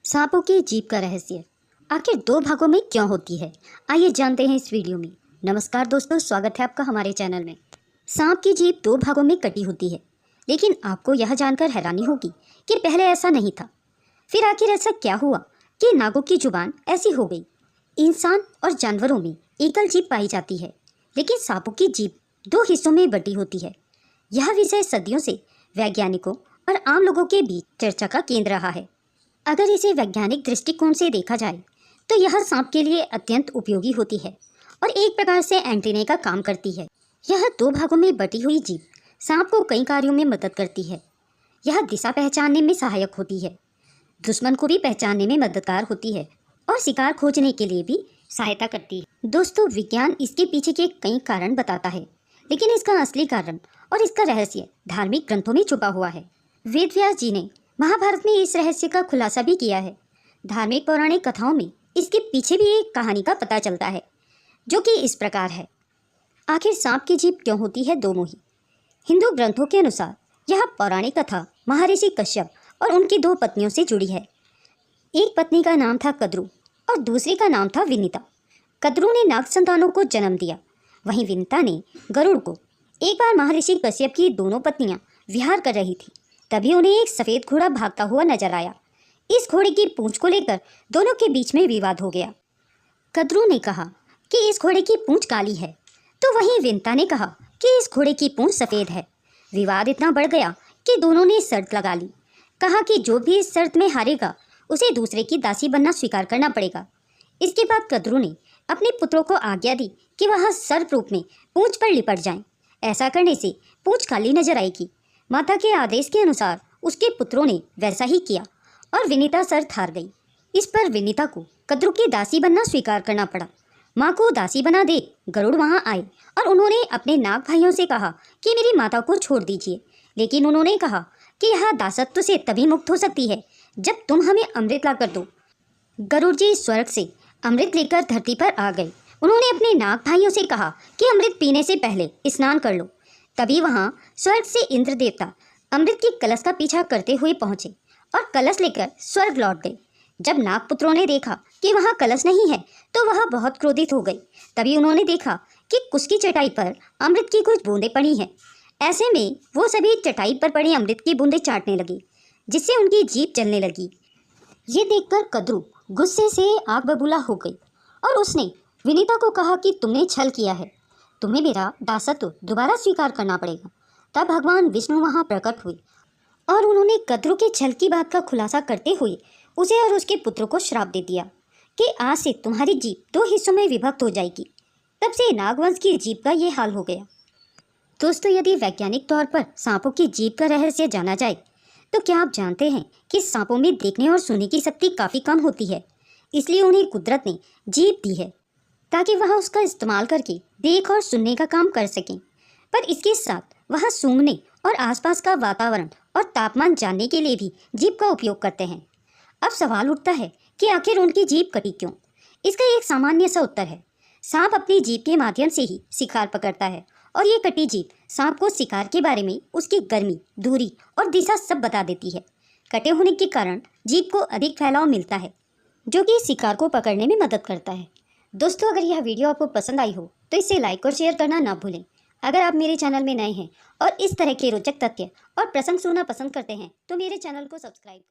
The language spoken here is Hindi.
सांपों की जीभ का रहस्य आखिर दो भागों में क्यों होती है, आइए जानते हैं इस वीडियो में। नमस्कार दोस्तों, स्वागत है आपका हमारे चैनल में। सांप की जीभ दो भागों में कटी होती है, लेकिन आपको यह जानकर हैरानी होगी कि पहले ऐसा नहीं था। फिर आखिर ऐसा क्या हुआ कि नागों की जुबान ऐसी हो गई। इंसान और जानवरों में एकल जीभ पाई जाती है, लेकिन सांपों की जीभ दो हिस्सों में बटी होती है। यह विषय सदियों से वैज्ञानिकों और आम लोगों के बीच चर्चा का केंद्र रहा है। अगर इसे वैज्ञानिक दृष्टिकोण से देखा जाए तो यह सांप के लिए अत्यंत उपयोगी होती है और एक प्रकार से एंटीने का काम करती है। यह दो भागों में बटी हुई जीभ सांप को कई कार्यों में मदद करती है। यह दिशा पहचानने में सहायक होती है, दुश्मन को भी पहचानने में मददगार होती है और शिकार खोजने के लिए भी सहायता करती है। दोस्तों, विज्ञान इसके पीछे के कई कारण बताता है, लेकिन इसका असली कारण और इसका रहस्य धार्मिक ग्रंथों में छुपा हुआ है। वेद व्यास जी ने महाभारत में इस रहस्य का खुलासा भी किया है। धार्मिक पौराणिक कथाओं में इसके पीछे भी एक कहानी का पता चलता है, जो कि इस प्रकार है। आखिर सांप की जीभ क्यों होती है दो मुही? हिंदू ग्रंथों के अनुसार यह पौराणिक कथा महर्षि कश्यप और उनकी दो पत्नियों से जुड़ी है। एक पत्नी का नाम था कद्रू और दूसरी का नाम था विनीता। कद्रू ने नाग संतानों को जन्म दिया, वहीं विनीता ने गरुड़ को। एक बार महर्षि कश्यप की दोनों पत्नियां विहार कर रही थी, तभी उन्हें एक सफ़ेद घोड़ा भागता हुआ नजर आया। इस घोड़े की पूंछ को लेकर दोनों के बीच में विवाद हो गया। कद्रू ने कहा कि इस घोड़े की पूंछ काली है, तो वहीं विनीता ने कहा कि इस घोड़े की पूंछ सफ़ेद है। विवाद इतना बढ़ गया कि दोनों ने शर्त लगा ली। कहा कि जो भी इस शर्त में हारेगा उसे दूसरे की दासी बनना स्वीकार करना पड़ेगा। इसके बाद कद्रू ने अपने पुत्रों को आज्ञा दी कि वह सर्प रूप में पूंछ पर लिपट जाएं। ऐसा करने से पूंछ काली नजर आएगी। माता के आदेश के अनुसार उसके पुत्रों ने वैसा ही किया और विनीता शर्त हार गई। इस पर विनीता को कद्रू की दासी बनना स्वीकार करना पड़ा। माँ को दासी बना दे गरुड़ वहाँ आए और उन्होंने अपने नाग भाइयों से कहा कि मेरी माता को छोड़ दीजिए, लेकिन उन्होंने कहा कि यह दासत्व से तभी मुक्त हो सकती है जब तुम हमें अमृत ला कर दो। गरुड़ जी स्वर्ग से अमृत लेकर धरती पर आ गए। उन्होंने अपने नाग भाइयों से कहा कि अमृत पीने से पहले स्नान कर लो। तभी वहाँ स्वर्ग से इंद्र देवता अमृत की कलश का पीछा करते हुए पहुँचे और कलश लेकर स्वर्ग लौट गए। जब नागपुत्रों ने देखा कि वहाँ कलश नहीं है तो वह बहुत क्रोधित हो गई। तभी उन्होंने देखा कि कुश की चटाई पर अमृत की कुछ बूंदें पड़ी हैं। ऐसे में वो सभी चटाई पर पड़ी अमृत की बूंदें चाटने लगे, जिससे उनकी जीभ जलने लगी। ये देखकर कद्रू गुस्से से आग बबूला हो गई और उसने विनीता को कहा कि तुमने छल किया है, तुम्हें मेरा दासत्व दोबारा स्वीकार करना पड़ेगा। तब भगवान विष्णु वहाँ प्रकट हुए और उन्होंने कद्रू के छल की बात का खुलासा करते हुए उसे और उसके पुत्रों को श्राप दे दिया कि आज से तुम्हारी जीभ दो हिस्सों में विभक्त हो जाएगी। तब से नागवंश की जीभ का ये हाल हो गया। दोस्तों, यदि वैज्ञानिक तौर पर सांपों की जीभ का रहस्य जाना जाए तो क्या आप जानते हैं कि सांपों में देखने और सुनने की शक्ति काफ़ी कम होती है, इसलिए उन्हें कुदरत ने जीभ दी है ताकि वह उसका इस्तेमाल करके देख और सुनने का काम कर सकें। पर इसके साथ वह सूंघने और आसपास का वातावरण और तापमान जानने के लिए भी जीभ का उपयोग करते हैं। अब सवाल उठता है कि आखिर उनकी जीभ कटी क्यों? इसका एक सामान्य सा उत्तर है, सांप अपनी जीभ के माध्यम से ही शिकार पकड़ता है और ये कटी जीभ सांप को शिकार के बारे में उसकी गर्मी, दूरी और दिशा सब बता देती है। कटे होने के कारण जीभ को अधिक फैलाव मिलता है, जो कि शिकार को पकड़ने में मदद करता है। दोस्तों, अगर यह वीडियो आपको पसंद आई हो तो इसे लाइक और शेयर करना ना भूलें। अगर आप मेरे चैनल में नए हैं और इस तरह के रोचक तथ्य और प्रसंग सुनना पसंद करते हैं तो मेरे चैनल को सब्सक्राइब करें।